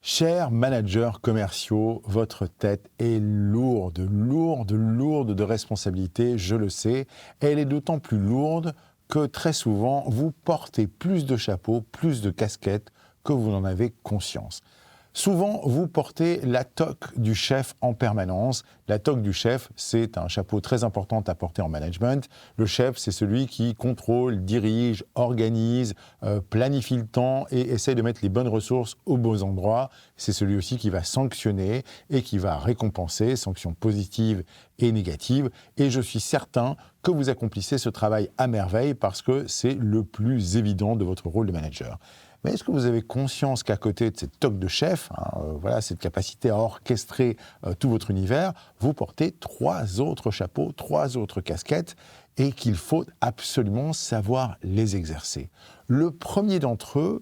Chers managers commerciaux, votre tête est lourde de responsabilités, je le sais. Elle est d'autant plus lourde que très souvent, vous portez plus de chapeaux, plus de casquettes que vous n'en avez conscience. Souvent, vous portez la toque du chef en permanence. La toque du chef, c'est un chapeau très important à porter en management. Le chef, c'est celui qui contrôle, dirige, organise, planifie le temps et essaye de mettre les bonnes ressources aux bons endroits. C'est celui aussi qui va sanctionner et qui va récompenser, sanctions positives et négatives. Et je suis certain que vous accomplissez ce travail à merveille parce que c'est le plus évident de votre rôle de manager. Mais est-ce que vous avez conscience qu'à côté de cette toque de chef, cette capacité à orchestrer tout votre univers, vous portez 3 autres chapeaux, 3 autres casquettes et qu'il faut absolument savoir les exercer. Le premier d'entre eux,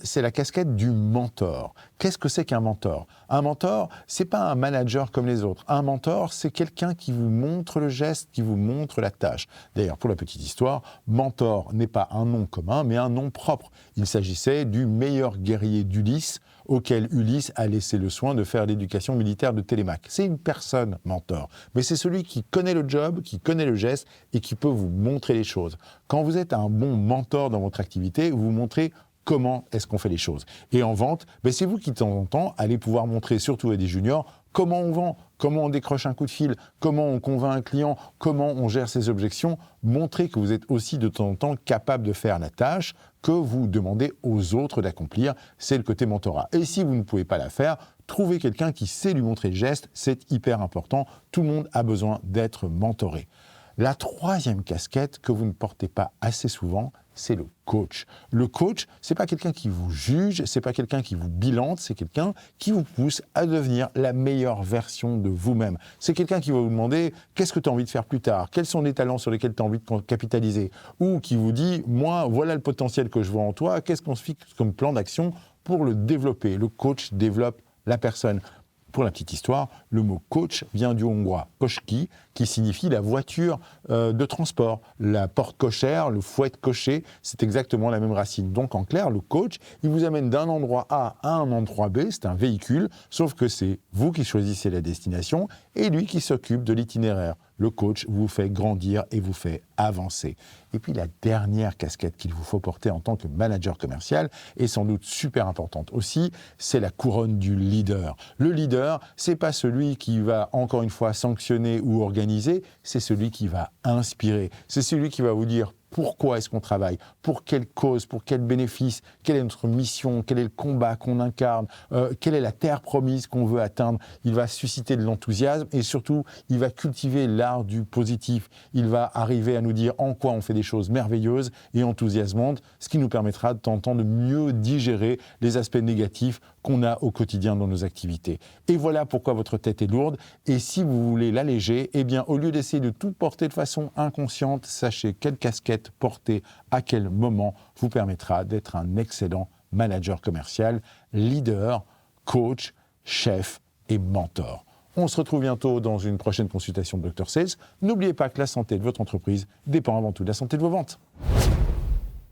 c'est la casquette du mentor. Qu'est-ce que c'est qu'un mentor ? Un mentor, c'est pas un manager comme les autres. Un mentor, c'est quelqu'un qui vous montre le geste, qui vous montre la tâche. D'ailleurs, pour la petite histoire, mentor n'est pas un nom commun, mais un nom propre. Il s'agissait du meilleur guerrier d'Ulysse, auquel Ulysse a laissé le soin de faire l'éducation militaire de Télémaque. C'est une personne mentor, mais c'est celui qui connaît le job, qui connaît le geste et qui peut vous montrer les choses. Quand vous êtes un bon mentor dans votre activité, vous montrez comment est-ce qu'on fait les choses. Et en vente, c'est vous qui, de temps en temps, allez pouvoir montrer, surtout à des juniors, comment on vend, comment on décroche un coup de fil, comment on convainc un client, comment on gère ses objections. Montrez que vous êtes aussi de temps en temps capable de faire la tâche que vous demandez aux autres d'accomplir. C'est le côté mentorat. Et si vous ne pouvez pas la faire, trouvez quelqu'un qui sait lui montrer le geste. C'est hyper important. Tout le monde a besoin d'être mentoré. La troisième casquette que vous ne portez pas assez souvent, c'est le coach. Le coach, c'est pas quelqu'un qui vous juge, c'est pas quelqu'un qui vous bilante, c'est quelqu'un qui vous pousse à devenir la meilleure version de vous-même. C'est quelqu'un qui va vous demander qu'est-ce que tu as envie de faire plus tard, quels sont les talents sur lesquels tu as envie de capitaliser, ou qui vous dit moi, voilà le potentiel que je vois en toi, qu'est-ce qu'on se fixe comme plan d'action pour le développer. Le coach développe la personne. Pour la petite histoire, le mot coach vient du hongrois koski, qui signifie la voiture de transport. La porte cochère, le fouet cocher, c'est exactement la même racine. Donc en clair, le coach, il vous amène d'un endroit A à un endroit B, c'est un véhicule, sauf que c'est vous qui choisissez la destination et lui qui s'occupe de l'itinéraire. Le coach vous fait grandir et vous fait avancer. Et puis la dernière casquette qu'il vous faut porter en tant que manager commercial est sans doute super importante aussi, c'est la couronne du leader. Le leader, c'est pas celui qui va encore une fois sanctionner ou organiser, c'est celui qui va inspirer. C'est celui qui va vous dire pourquoi est-ce qu'on travaille, pour quelle cause, pour quel bénéfice, quelle est notre mission, quel est le combat qu'on incarne, quelle est la terre promise qu'on veut atteindre. Il va susciter de l'enthousiasme et surtout, il va cultiver l'art du positif. Il va arriver à nous dire en quoi on fait des choses merveilleuses et enthousiasmantes, ce qui nous permettra de temps en temps de mieux digérer les aspects négatifs qu'on a au quotidien dans nos activités. Et voilà pourquoi votre tête est lourde. Et si vous voulez l'alléger, au lieu d'essayer de tout porter de façon inconsciente, sachez quelle casquette porter à quel moment vous permettra d'être un excellent manager commercial, leader, coach, chef et mentor. On se retrouve bientôt dans une prochaine consultation de Dr Sales. N'oubliez pas que la santé de votre entreprise dépend avant tout de la santé de vos ventes.